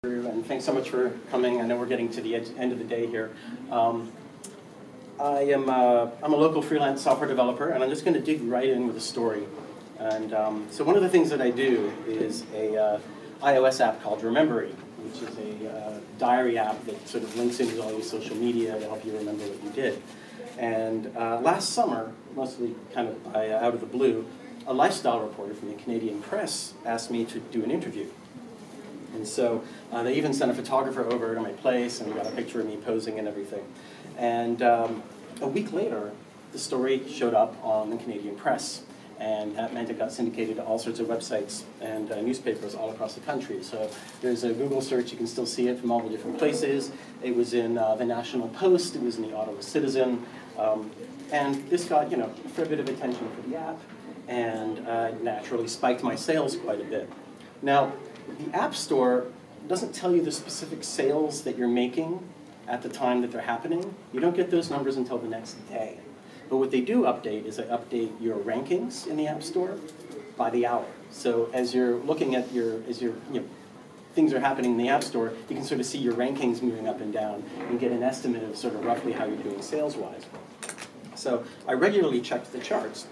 And thanks so much for coming. I know we're getting to the end of the day here. I'm a local freelance software developer, and I'm just going to dig right in with a story. And so one of the things that I do is a iOS app called Remembery, which is a diary app that sort of links into all your social media to help you remember what you did. And last summer, mostly kind of out of the blue, a lifestyle reporter from the Canadian press asked me to do an interview. And so they even sent a photographer over to my place, and we got a picture of me posing and everything. And a week later, the story showed up on the Canadian press. And that meant it got syndicated to all sorts of websites and newspapers all across the country. So there's a Google search, you can still see it from all the different places. It was in the National Post, it was in the Ottawa Citizen. And this got, a fair bit of attention for the app, and naturally spiked my sales quite a bit. Now, the App Store doesn't tell you the specific sales that you're making at the time that they're happening. You don't get those numbers until the next day. But what they do update is they update your rankings in the App Store by the hour. So as you're looking at things are happening in the App Store, you can sort of see your rankings moving up and down and get an estimate of sort of roughly how you're doing sales-wise. So I regularly checked the charts.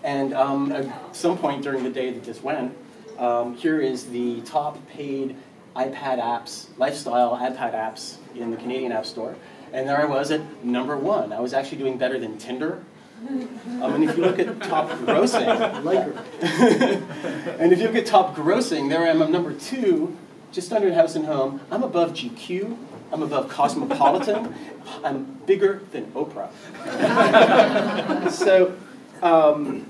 And at some point during the day that this went, here is the top paid iPad apps, lifestyle iPad apps in the Canadian App Store. And there I was at #1. I was actually doing better than Tinder. And if you look at top grossing, and if you look at top grossing, there I am, I'm #2, just under House and Home. I'm above GQ. I'm above Cosmopolitan. I'm bigger than Oprah. So, and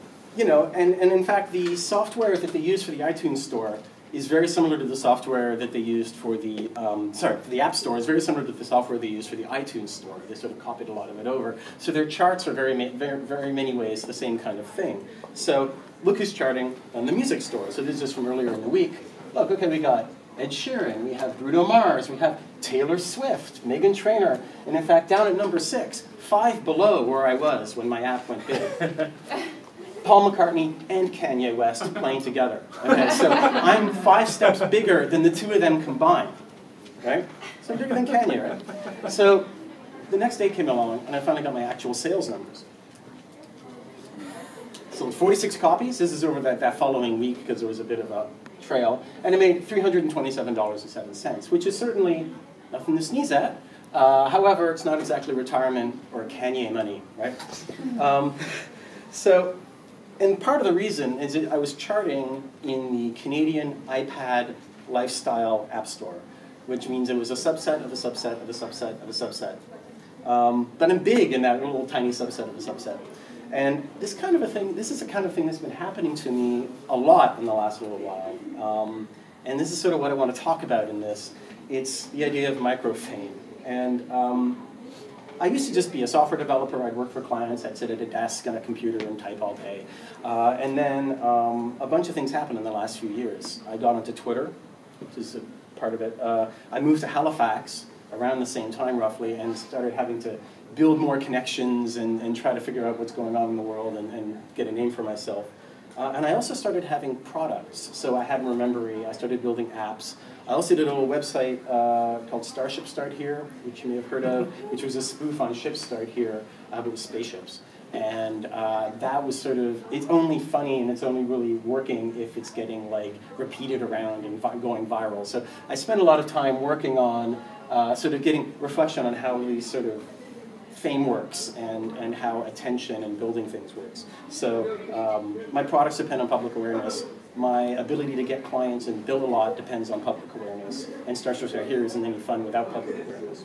in fact, the software that they use for the iTunes Store is very similar to the software that they used for the, the App Store is very similar to the software they used for the iTunes Store. They sort of copied a lot of it over. So their charts are very many ways the same kind of thing. So look who's charting on the music store. So this is just from earlier in the week. Look, okay, we got Ed Sheeran, we have Bruno Mars, we have Taylor Swift, Meghan Trainor, and in fact, down at #6, 5 below where I was when my app went big. Paul McCartney and Kanye West playing together. Okay, so I'm 5 steps bigger than the two of them combined, right? So I'm bigger than Kanye, right? So the next day came along, and I finally got my actual sales numbers. Sold 46 copies. This is over that following week because there was a bit of a trail, and I made $327.07, which is certainly nothing to sneeze at. However, it's not exactly retirement or Kanye money, right? And part of the reason is that I was charting in the Canadian iPad Lifestyle App Store, which means it was a subset of a subset of a subset of a subset. But I'm big in that little tiny subset of a subset. And this is the kind of thing that's been happening to me a lot in the last little while. And this is sort of what I want to talk about in this. It's the idea of microfame. And I used to just be a software developer. I'd work for clients. I'd sit at a desk on a computer and type all day. And then a bunch of things happened in the last few years. I got onto Twitter, which is a part of it. I moved to Halifax around the same time, roughly, and started having to build more connections and try to figure out what's going on in the world and get a name for myself. And I also started having products. So I had Remembery. I started building apps. I also did a little website called Starship Start Here, which you may have heard of, which was a spoof on Ship Start Here, but with spaceships. And that was sort of, it's only funny and it's only really working if it's getting repeated around and going viral. So I spent a lot of time working on sort of getting reflection on how these sort of fame works and how attention and building things works. So my products depend on public awareness. My ability to get clients and build a lot depends on public awareness. And Starship Start Here isn't any fun without public awareness.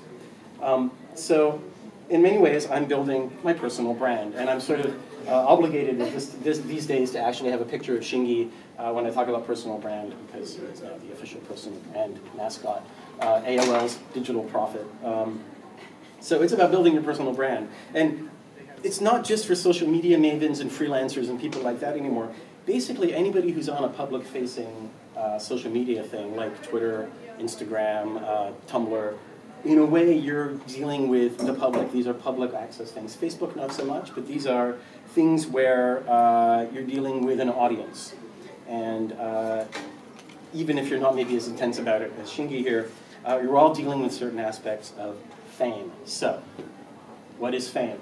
So in many ways, I'm building my personal brand. And I'm sort of obligated these days to actually have a picture of Shingy when I talk about personal brand, because it's now the official personal brand mascot. AOL's digital prophet. So it's about building your personal brand. And it's not just for social media mavens and freelancers and people like that anymore. Basically, anybody who's on a public-facing social media thing, like Twitter, Instagram, Tumblr, in a way, you're dealing with the public. These are public access things. Facebook, not so much, but these are things where you're dealing with an audience. And even if you're not maybe as intense about it as Shingi here, you're all dealing with certain aspects of fame. So, what is fame?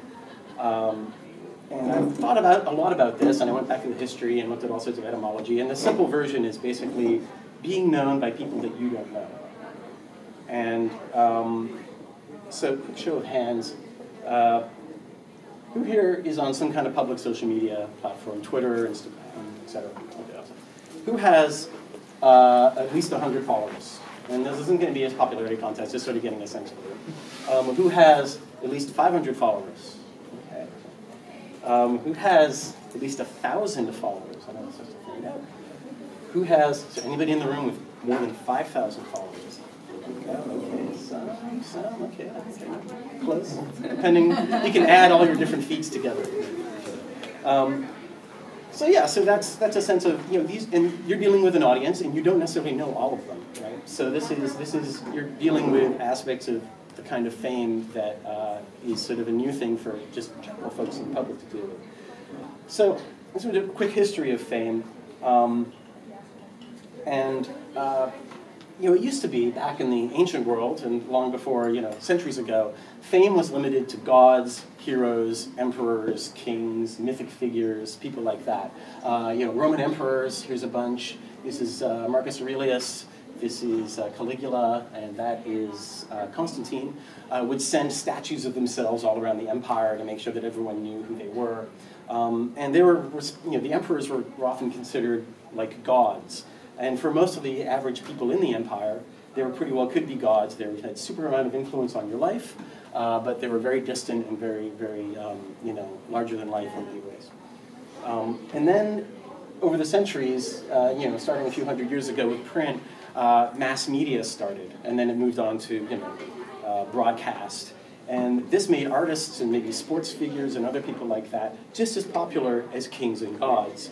And I've thought a lot about this, and I went back to the history and looked at all sorts of etymology, and the simple version is basically being known by people that you don't know. And so, quick show of hands. Who here is on some kind of public social media platform, Twitter, Instagram, etc.? Okay, awesome. Who has at least 100 followers? And this isn't going to be a popularity contest, just sort of getting a sense of it. Who has at least 500 followers? Okay. Who has at least 1,000 followers? I know that's just a thing. Who has, so anybody in the room with more than 5,000 followers? Okay, okay, close. Depending, you can add all your different feeds together. So yeah, so that's a sense of, these, and you're dealing with an audience, and you don't necessarily know all of them, right? So this is you're dealing with aspects of the kind of fame that is sort of a new thing for just general folks in the public to deal with. So let's do a quick history of fame, it used to be, back in the ancient world, and long before, centuries ago, fame was limited to gods, heroes, emperors, kings, mythic figures, people like that. Roman emperors, here's a bunch. This is Marcus Aurelius, this is Caligula, and that is Constantine, would send statues of themselves all around the empire to make sure that everyone knew who they were. And they were, the emperors were often considered like gods. And for most of the average people in the empire, they were pretty well could be gods. They had super amount of influence on your life, but they were very distant and very, very, larger than life in many ways. And then over the centuries, starting a few hundred years ago with print, mass media started, and then it moved on to, broadcast. And this made artists and maybe sports figures and other people like that just as popular as kings and gods.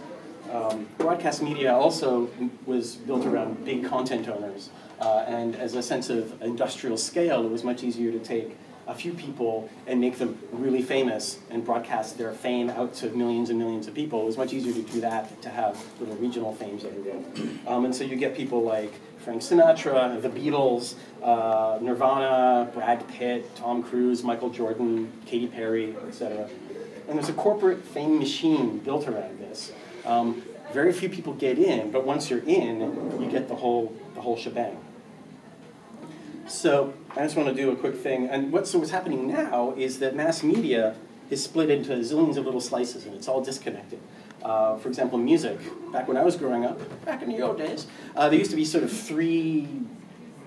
Broadcast media also was built around big content owners, and as a sense of industrial scale, it was much easier to take a few people and make them really famous and broadcast their fame out to millions and millions of people. It was much easier to do that to have little regional fames everywhere. And so you get people like Frank Sinatra, the Beatles, Nirvana, Brad Pitt, Tom Cruise, Michael Jordan, Katy Perry, etc. And there's a corporate fame machine built around this. Very few people get in, but once you're in, you get the whole shebang. So I just want to do a quick thing. And what's happening now is that mass media is split into zillions of little slices, and it's all disconnected. For example, music. Back when I was growing up, back in the old days, there used to be sort of three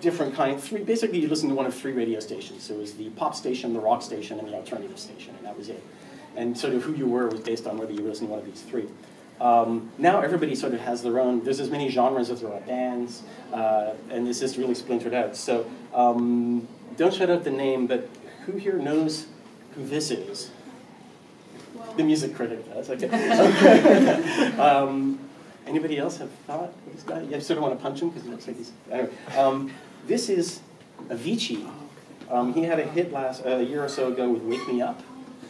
different kinds. Basically, you listen to one of three radio stations. So it was the pop station, the rock station, and the alternative station, and that was it. And sort of who you were was based on whether you were listening to one of these three. Now everybody sort of has their own, there's as many genres as there are bands, and this is really splintered out. So don't shout out the name, but who here knows who this is? The music critic does, okay. Anybody else have thought of this guy? You sort of want to punch him because it looks like he's, anyway. This is Avicii. He had a hit a year or so ago with Wake Me Up,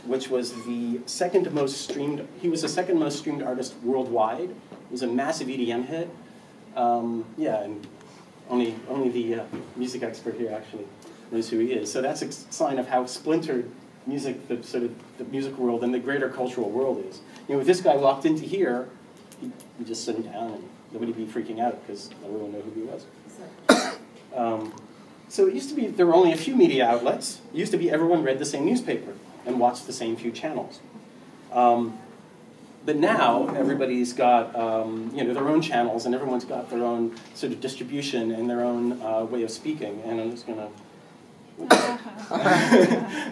which was the second most streamed, he was the second most streamed artist worldwide. It was a massive EDM hit. And only the music expert here actually knows who he is. So that's a sign of how splintered music, the music world and the greater cultural world is. If this guy walked into here, he'd just sit down and nobody'd be freaking out because everyone would know who he was. So it used to be, there were only a few media outlets. It used to be everyone read the same newspaper and watched the same few channels. But now everybody's got their own channels, and everyone's got their own sort of distribution and their own way of speaking. And I'm just gonna,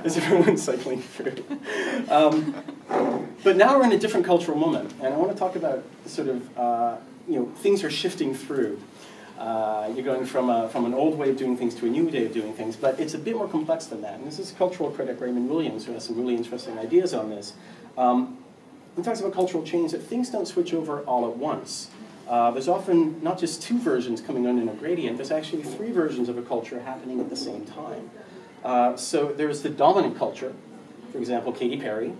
as everyone's cycling through. But now we're in a different cultural moment, and I want to talk about sort of things are shifting through. You're going from an old way of doing things to a new way of doing things, but it's a bit more complex than that. And this is cultural critic Raymond Williams, who has some really interesting ideas on this. He talks about cultural change, that things don't switch over all at once. There's often not just two versions coming on in a gradient, there's actually three versions of a culture happening at the same time. So there's the dominant culture, for example, Katy Perry,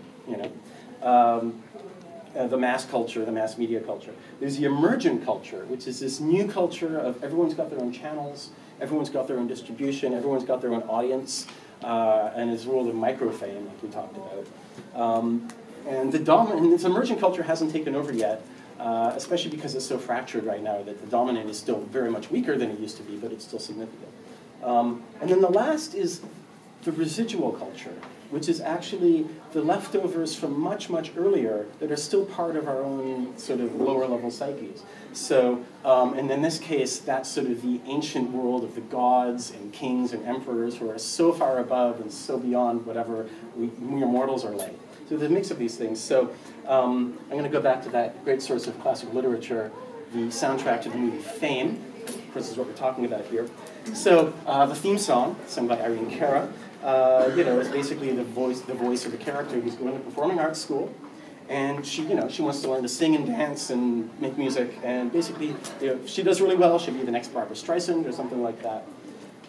the mass culture, the mass media culture. There's the emergent culture, which is this new culture of everyone's got their own channels, everyone's got their own distribution, everyone's got their own audience, and this world of microfame, like we talked about. And this emergent culture hasn't taken over yet, especially because it's so fractured right now that the dominant is still very much weaker than it used to be, but it's still significant. And then the last is the residual culture, which is actually the leftovers from much, much earlier that are still part of our own sort of lower level psyches. So, and in this case, that's sort of the ancient world of the gods and kings and emperors who are so far above and so beyond whatever we mortals are like. So there's a mix of these things. So I'm going to go back to that great source of classical literature, the soundtrack to the movie Fame. Of course, this is what we're talking about here. So the theme song, sung by Irene Cara, is basically the voice of the character who's going to performing arts school, and she wants to learn to sing and dance and make music, and basically, if she does really well, she'll be the next Barbra Streisand or something like that.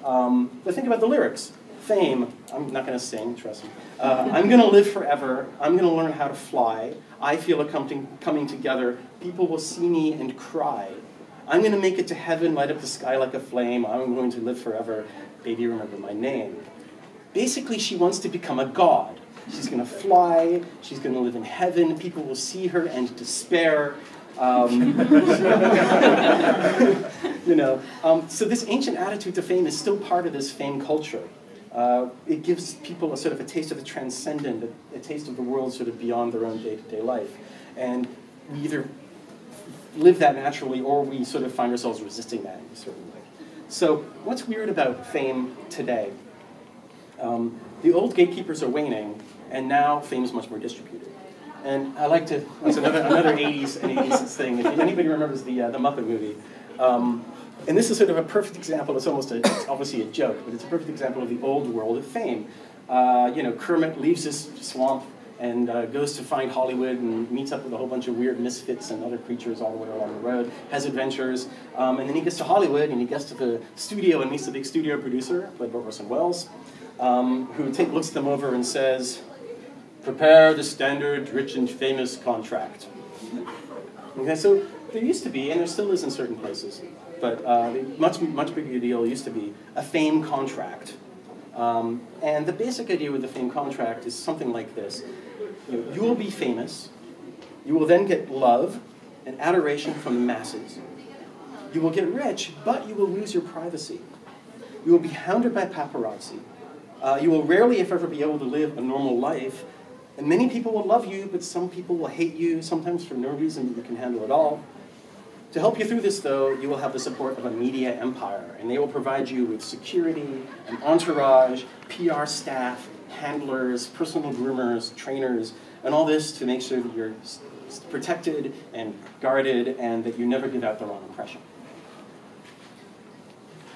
But think about the lyrics. Fame, I'm not going to sing, trust me. I'm going to live forever. I'm going to learn how to fly. I feel it coming together. People will see me and cry. I'm going to make it to heaven, light up the sky like a flame. I'm going to live forever. Baby, remember my name. Basically, she wants to become a god. She's going to fly. She's going to live in heaven. People will see her and despair. So this ancient attitude to fame is still part of this fame culture. It gives people a sort of a taste of the transcendent, a taste of the world sort of beyond their own day-to-day life. And we either live that naturally or we sort of find ourselves resisting that in a certain way. So what's weird about fame today? The old gatekeepers are waning, and now fame is much more distributed. And I like to, it's another 80s thing. If anybody remembers the Muppet movie, and this is sort of a perfect example. It's obviously a joke, but it's a perfect example of the old world of fame. Kermit leaves this swamp and goes to find Hollywood and meets up with a whole bunch of weird misfits and other creatures all the way along the road, has adventures, and then he gets to Hollywood and he gets to the studio and meets the big studio producer, played by Orson Welles, who looks them over and says, "Prepare the standard rich and famous contract." Okay, so there used to be, and there still is in certain places, but much bigger deal used to be a fame contract. And the basic idea with the fame contract is something like this. You will be famous. You will then get love and adoration from the masses. You will get rich, but you will lose your privacy. You will be hounded by paparazzi. You will rarely, if ever, be able to live a normal life. And many people will love you, but some people will hate you, sometimes for no reason that you can handle at all. To help you through this, though, you will have the support of a media empire, and they will provide you with security, an entourage, PR staff, handlers, personal groomers, trainers, and all this to make sure that you're protected and guarded and that you never give out the wrong impression.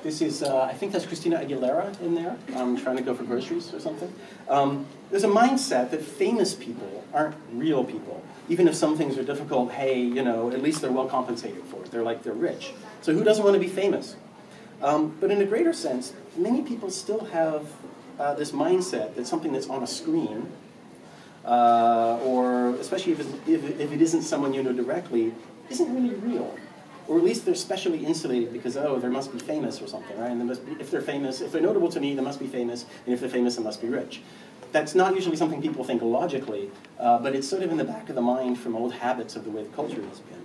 This is, I think that's Christina Aguilera in there, trying to go for groceries or something. There's a mindset that famous people aren't real people. Even if some things are difficult, hey, at least they're well compensated for it. They're rich. So who doesn't want to be famous? But in a greater sense, many people still have this mindset that something that's on a screen, or especially if it isn't someone you know directly, isn't really real. Or at least they're specially insulated because, oh, they must be famous or something, right? And if they're famous, if they're notable to me, they must be famous, and if they're famous, they must be rich. That's not usually something people think logically, but it's sort of in the back of the mind from old habits of the way the culture has been.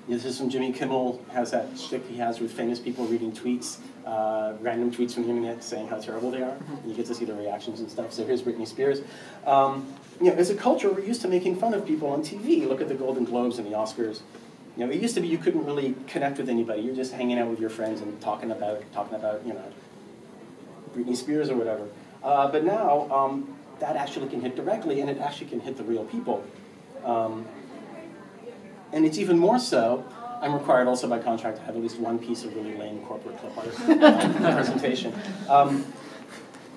This is from Jimmy Kimmel, has that shtick he has with famous people reading tweets, random tweets from the internet saying how terrible they are. And you get to see the reactions and stuff. So here's Britney Spears. As a culture, we're used to making fun of people on TV. Look at the Golden Globes and the Oscars. It used to be you couldn't really connect with anybody. You're just hanging out with your friends and talking about Britney Spears or whatever. But now that actually can hit directly, and it actually can hit the real people. And it's even more so. I'm required also by contract to have at least one piece of really lame corporate clip art presentation.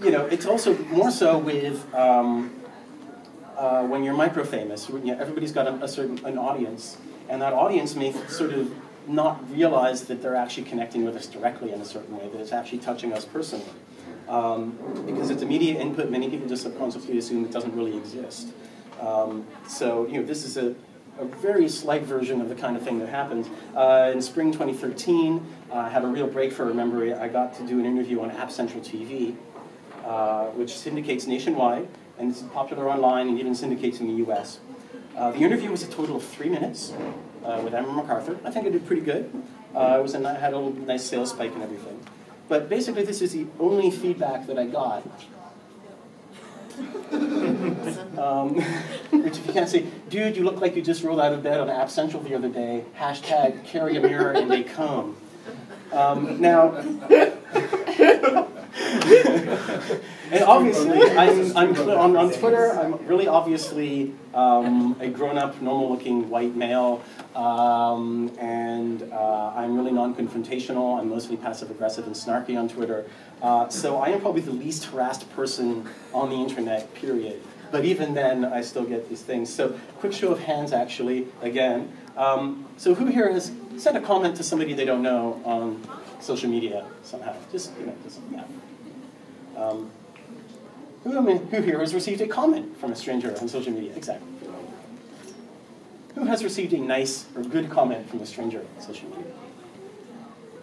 It's also more so with when you're micro-famous. Everybody's got an audience. And that audience may sort of not realize that they're actually connecting with us directly in a certain way, that it's actually touching us personally. Because it's immediate input, many people just subconsciously assume it doesn't really exist. So this is a very slight version of the kind of thing that happens. In spring 2013, I had a real break for Remember. I got to do an interview on App Central TV, which syndicates nationwide, and it's popular online and even syndicates in the US. The interview was a total of 3 minutes with Emma MacArthur. I think I did pretty good. I had a little nice sales spike and everything. But basically, this is the only feedback that I got. Which, if you can't see, dude, you look like you just rolled out of bed on App Central the other day. Hashtag carry a mirror and a comb. Now, and obviously, I'm on Twitter. I'm really obviously a grown-up, normal-looking white male, and I'm really non-confrontational. I'm mostly passive-aggressive and snarky on Twitter. So I am probably the least harassed person on the internet, period. But even then, I still get these things. So quick show of hands, actually, again. So who here has sent a comment to somebody they don't know on social media somehow? Who here has received a comment from a stranger on social media? Exactly. Who has received a nice or good comment from a stranger on social media?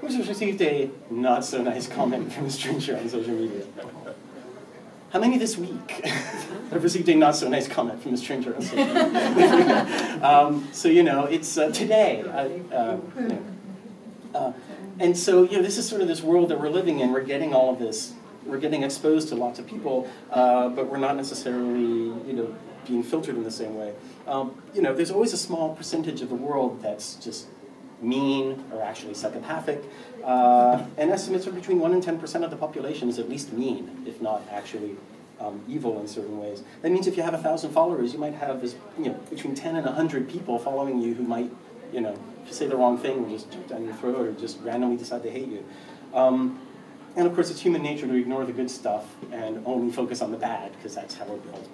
Who has received a not so nice comment from a stranger on social media? How many this week have received a not so nice comment from a stranger on social media? So it's today. And so this is sort of this world that we're living in. We're getting all of this. We're getting exposed to lots of people, but we're not necessarily being filtered in the same way. There's always a small percentage of the world that's just mean or actually psychopathic. And estimates are between 1 and 10% of the population is at least mean, if not actually evil in certain ways. That means if you have 1,000 followers, you might have between 10 and 100 people following you who might, if you say the wrong thing, will just jump down your throat or just randomly decide to hate you. And of course, it's human nature to ignore the good stuff and only focus on the bad, because that's how we're built.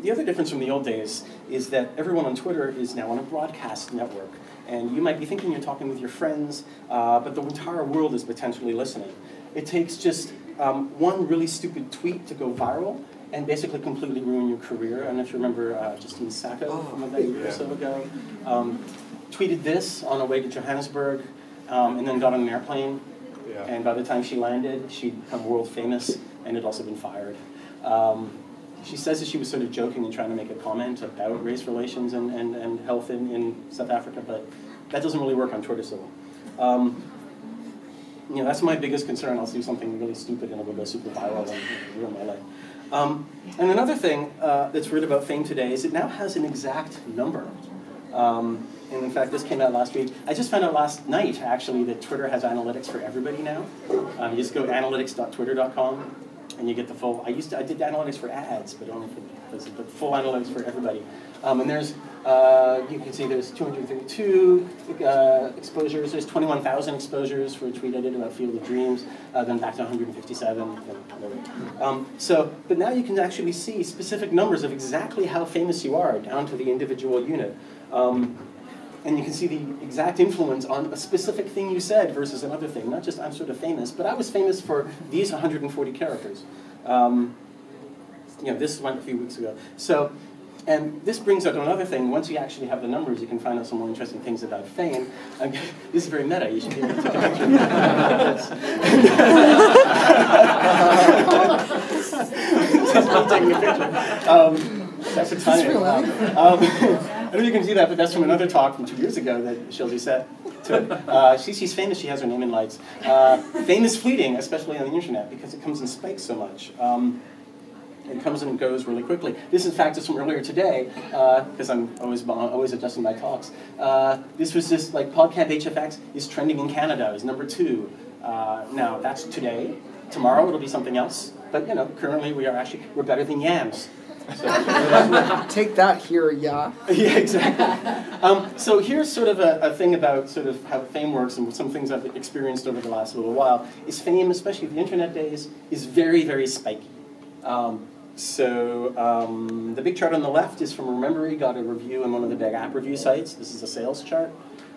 The other difference from the old days is that everyone on Twitter is now on a broadcast network. And you might be thinking you're talking with your friends, but the entire world is potentially listening. It takes just one really stupid tweet to go viral and basically completely ruin your career. I don't know if you remember Justine Sacco from about a year or so ago. Tweeted this on her way to Johannesburg, and then got on an airplane. Yeah. And by the time she landed, she'd become world famous and had also been fired. She says that she was sort of joking and trying to make a comment about race relations and health in South Africa, but that doesn't really work on Twitter so well. That's my biggest concern. I'll do something really stupid and it will go super viral and ruin my life. And another thing that's weird about fame today is it now has an exact number. And in fact, this came out last week. I just found out last night, actually, that Twitter has analytics for everybody now. You just go to analytics.twitter.com, and you get the full. I did analytics for ads, but only for the full analytics for everybody. And there's, you can see there's 232 exposures. There's 21,000 exposures for a tweet I did about Field of Dreams. Then back to 157. But now you can actually see specific numbers of exactly how famous you are, down to the individual unit. And you can see the exact influence on a specific thing you said versus another thing. Not just I'm sort of famous, but I was famous for these 140 characters. This went a few weeks ago. So, and this brings up another thing. Once you actually have the numbers, you can find out some more interesting things about fame. This is very meta. You should be able to take a picture of I'm taking a picture. That's a time. I don't know if you can see that, but that's from another talk from 2 years ago that Shilji said. She's famous, she has her name in lights. Fame is fleeting, especially on the internet, because it comes in spikes so much. It comes and goes really quickly. This, in fact, is from earlier today, because I'm always adjusting my talks. This was just like PodCamp HFX is trending in Canada, is number 2. Now, that's today. Tomorrow it'll be something else. But currently we're better than yams. So, take that here, yeah. Yeah, exactly. So here's sort of a thing about sort of how fame works and some things I've experienced over the last little while. Is fame, especially the internet days, is very, very spiky. The big chart on the left is from Remember, got a review in one of the big app review sites. This is a sales chart.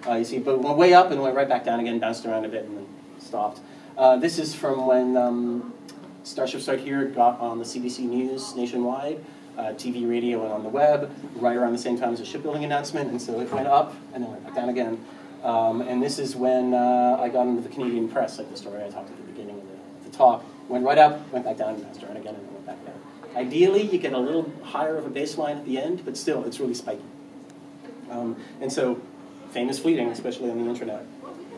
You see, but went way up and went right back down again, bounced around a bit and then stopped. This is from when Starship Start Here got on the CBC News nationwide, TV, radio, and on the web, right around the same time as the shipbuilding announcement, and so it went up, and then went back down again. And this is when I got into the Canadian press, like the story I talked at the beginning of the talk. Went right up, went back down, faster, and again, and then went back down. Ideally, you get a little higher of a baseline at the end, but still, it's really spiky. And so, fame is fleeting, especially on the internet.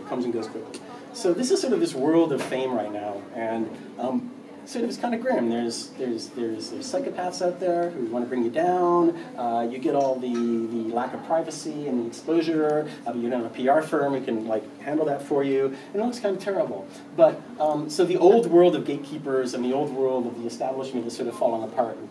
It comes and goes quickly. So this is sort of this world of fame right now, and sort of it's kind of grim. There's psychopaths out there who want to bring you down. You get all the lack of privacy and the exposure. You don't have a PR firm who can handle that for you, and it looks kind of terrible. But so the old world of gatekeepers and the old world of the establishment is sort of falling apart and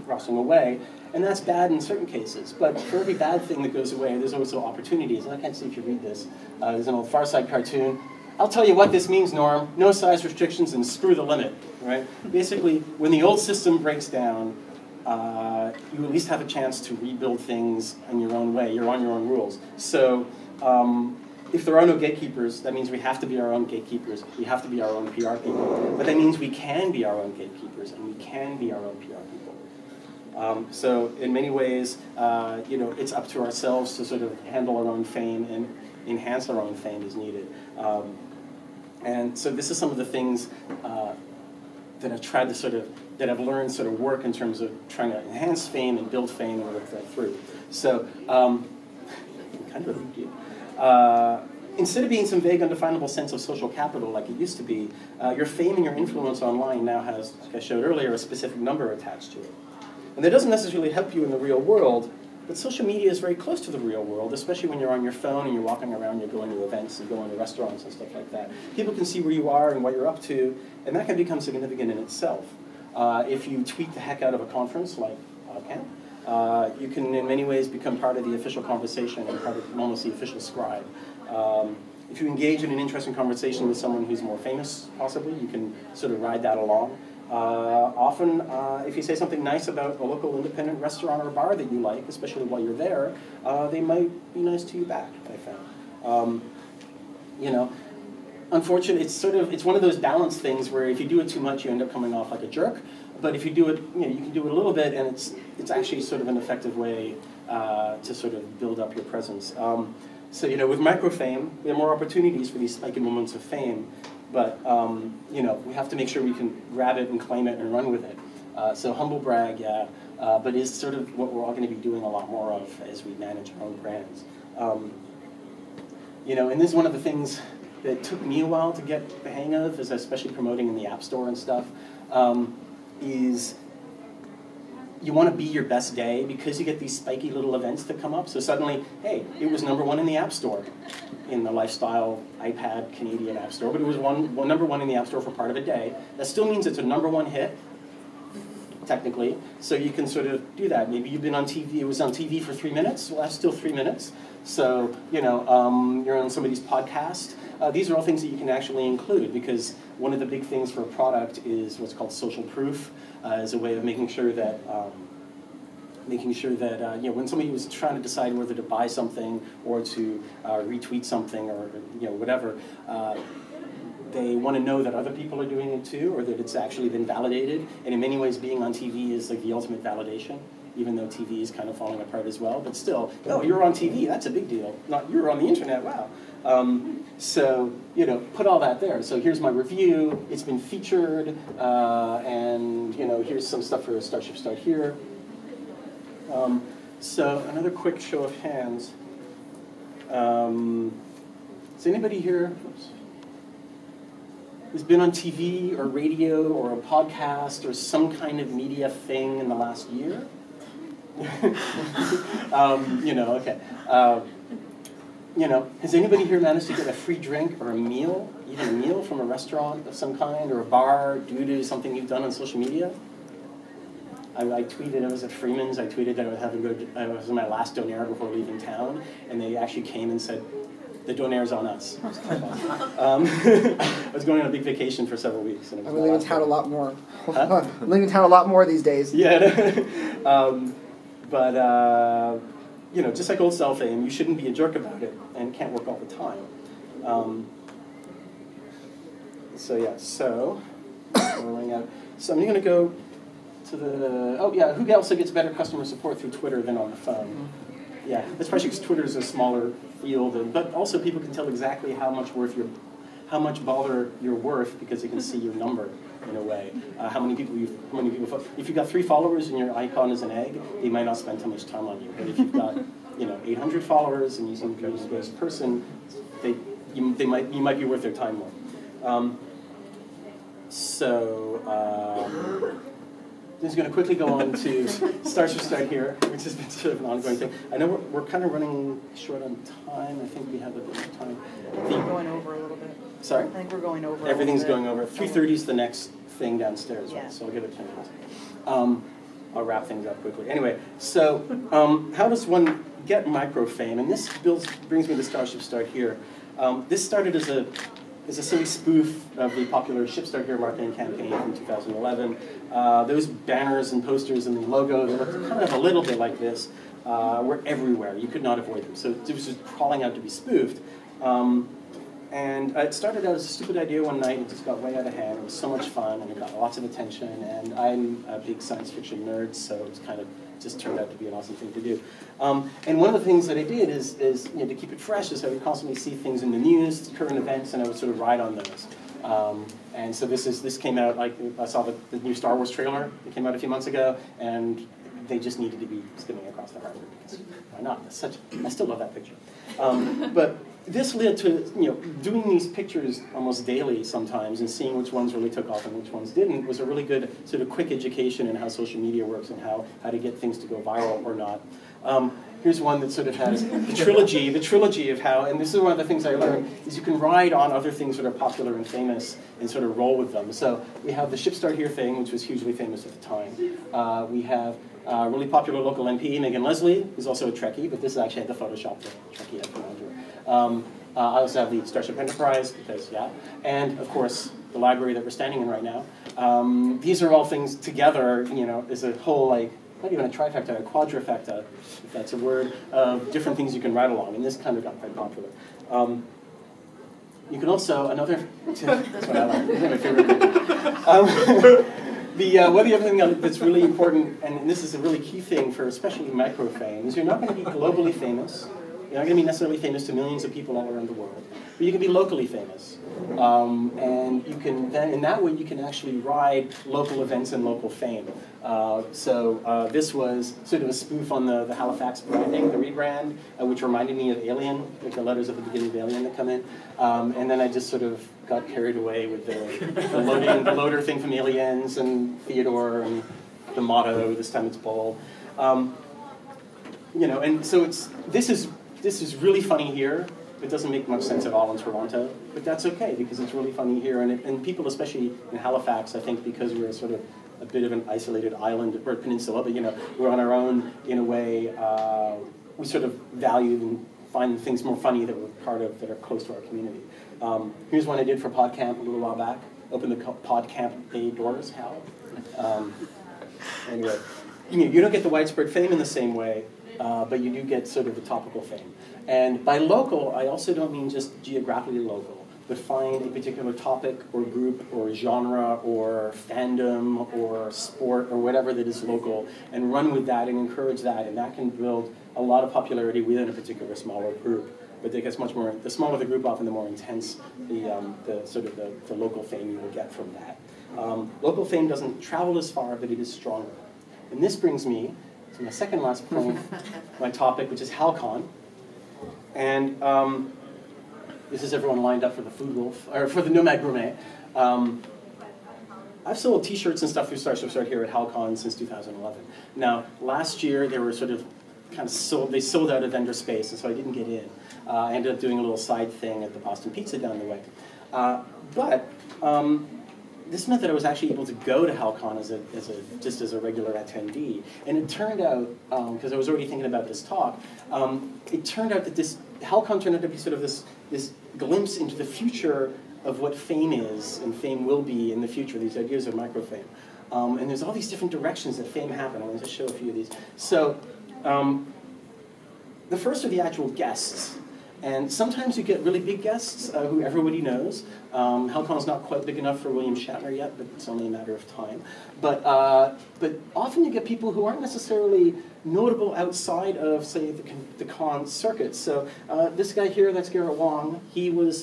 crossing away. And that's bad in certain cases. But for every bad thing that goes away, there's also opportunities. And I can't see if you read this. There's an old Far Side cartoon. I'll tell you what this means, Norm. No size restrictions and screw the limit. Right? Basically, when the old system breaks down, you at least have a chance to rebuild things in your own way. You're on your own rules. So if there are no gatekeepers, that means we have to be our own gatekeepers. We have to be our own PR people. But that means we can be our own gatekeepers, and we can be our own PR people. So in many ways, it's up to ourselves to sort of handle our own fame and enhance our own fame as needed. And so this is some of the things that I've tried to that I've learned sort of work in terms of trying to enhance fame and build fame and work that through. So, kind of instead of being some vague, undefinable sense of social capital like it used to be, your fame and your influence online now has, like I showed earlier, a specific number attached to it. And that doesn't necessarily help you in the real world, but social media is very close to the real world, especially when you're on your phone and you're walking around, you're going to events and going to restaurants and stuff like that. People can see where you are and what you're up to, and that can become significant in itself. If you tweet the heck out of a conference like PodCamp, you can in many ways become part of the official conversation and part of almost the official scribe. If you engage in an interesting conversation with someone who's more famous, possibly, you can sort of ride that along. Often, if you say something nice about a local independent restaurant or bar that you like, especially while you're there, they might be nice to you back, I found. Unfortunately, it's one of those balance things where if you do it too much, you end up coming off like a jerk. But if you do it, you can do it a little bit, and it's actually sort of an effective way to sort of build up your presence. So with microfame, we have more opportunities for these spiky moments of fame. But we have to make sure we can grab it and claim it and run with it. So humble brag, yeah, but is sort of what we're all going to be doing a lot more of as we manage our own brands. And this is one of the things that took me a while to get the hang of, is especially promoting in the App Store and stuff, is you want to be your best day because you get these spiky little events that come up. So suddenly, hey, it was #1 in the App Store, in the lifestyle iPad Canadian App Store, but it was #1 in the App Store for part of a day. That still means it's a #1 hit, technically. So you can sort of do that. Maybe you've been on TV, it was on TV for 3 minutes. Well, that's still 3 minutes. So, you're on somebody's podcast. These are all things that you can actually include, because one of the big things for a product is what's called social proof, as a way of making sure that when somebody was trying to decide whether to buy something or to retweet something or whatever, they want to know that other people are doing it too, or that it's actually been validated. And in many ways, being on TV is like the ultimate validation, even though TV is kind of falling apart as well. But still, oh, you're on TV, that's a big deal. Not you're on the internet, wow. So, put all that there. So here's my review, it's been featured, and, here's some stuff for Starship Start Here. So another quick show of hands. Is anybody here who's been on TV or radio or a podcast or some kind of media thing in the last year? Okay. Has anybody here managed to get a free drink or a meal, even a meal from a restaurant of some kind or a bar due to something you've done on social media? I tweeted, I was at Freeman's, I tweeted that I was in my last donaire before leaving town, and they actually came and said, the donaire's on us. I was going on a big vacation for several weeks. And I'm leaving town a lot more. Huh? I'm leaving town a lot more these days. Yeah. Just like old self-aim, you shouldn't be a jerk about it, and can't work all the time. scrolling out. So I'm going to go to the, oh yeah, who also gets better customer support through Twitter than on the phone? Yeah, especially because Twitter is a smaller field, but also people can tell exactly how much bother you're worth because they can see your number in a way. How many people if you've got 3 followers and your icon is an egg, they might not spend too much time on you. But if you've got 800 followers and you seem to be a nice person, you might be worth their time more. I'm just going to quickly go on to Start here, which has been sort of an ongoing thing. I know we're kind of running short on time. I think we have a bit of time. We're going over a little bit. Sorry? I think we're going over. Everything's going over. 3:30 is the next thing downstairs, yeah. right? So I'll give it 10 minutes. I'll wrap things up quickly. Anyway, so how does one get microfame? And this brings me to Start here. This started as a silly spoof of the popular Ship Start Here marketing campaign from 2011. Those banners and posters and the logo, they looked kind of a little bit like this, were everywhere. You could not avoid them. So it was just crawling out to be spoofed. And it started out as a stupid idea one night. It just got way out of hand. It was so much fun, and it got lots of attention. And I'm a big science fiction nerd, so it was kind of just turned out to be an awesome thing to do. And one of the things that I did is to keep it fresh, is I would constantly see things in the news, current events, and I would sort of ride on those. And so this came out, like I saw the new Star Wars trailer that came out a few months ago, and they just needed to be skimming across the harbor because why not? I still love that picture. But this led to doing these pictures almost daily sometimes and seeing which ones really took off and which ones didn't was a really good sort of quick education in how social media works and how to get things to go viral or not. Here's one that sort of has the trilogy of how, and this is one of the things I learned, is you can ride on other things that are popular and famous and sort of roll with them. So we have the Ship Start Here thing, which was hugely famous at the time. We have really popular local MP, Megan Leslie, who's also a Trekkie, but this is actually the Photoshop Trekkie I found her. I also have the Starship Enterprise, because, yeah, and, of course, the library that we're standing in right now. These are all things together, is a whole, like, not even a trifecta, a quadrifecta, if that's a word, of different things you can ride along, and this kind of got quite popular. You can also, that's what I like, this is my favorite thing. One of the other things that's really important, and this is a really key thing for especially microfame, is you're not going to be globally famous. You're not going to be necessarily famous to millions of people all around the world, but you can be locally famous. And you can then, in that way, you can actually ride local events and local fame. This was sort of a spoof on the Halifax branding, the rebrand, which reminded me of Alien, like the letters at the beginning of Alien that come in. And then I just sort of got carried away with the loader thing from Aliens and Theodore and the motto, this time it's bold. And so this is really funny here. It doesn't make much sense at all in Toronto, but that's okay because it's really funny here. And people, especially in Halifax, I think because we're sort of a bit of an isolated island or peninsula, but we're on our own in a way. We sort of value and find things more funny that we're part of that are close to our community. Here's one I did for PodCamp a little while back. Open the PodCamp Bay doors, Hal. Anyway, you don't get the widespread fame in the same way. But you do get sort of the topical fame. And by local, I also don't mean just geographically local, but find a particular topic or group or genre or fandom or sport or whatever that is local and run with that and encourage that. And that can build a lot of popularity within a particular smaller group. But it gets much more, the smaller the group, often the more intense the local fame you will get from that. Local fame doesn't travel as far, but it is stronger. And this brings me to my second last point, my topic, which is HalCon. And this is everyone lined up for the Food Wolf, or for the Nomad Gourmet. I've sold T-shirts and stuff through Start here at HalCon since 2011. Now, last year they were sort of they sold out of vendor space, and so I didn't get in. I ended up doing a little side thing at the Boston Pizza down the way. This meant that I was actually able to go to HalCon just as a regular attendee. And it turned out, because I was already thinking about this talk, it turned out that HalCon turned out to be sort of this glimpse into the future of what fame is and fame will be in the future, these ideas of microfame. And there's all these different directions that fame happen. I'm going to show a few of these. So the first are the actual guests. And sometimes you get really big guests who everybody knows. HalCon's not quite big enough for William Shatner yet, but it's only a matter of time. But often you get people who aren't necessarily notable outside of, say, the con circuit. So this guy here, that's Garrett Wong. He was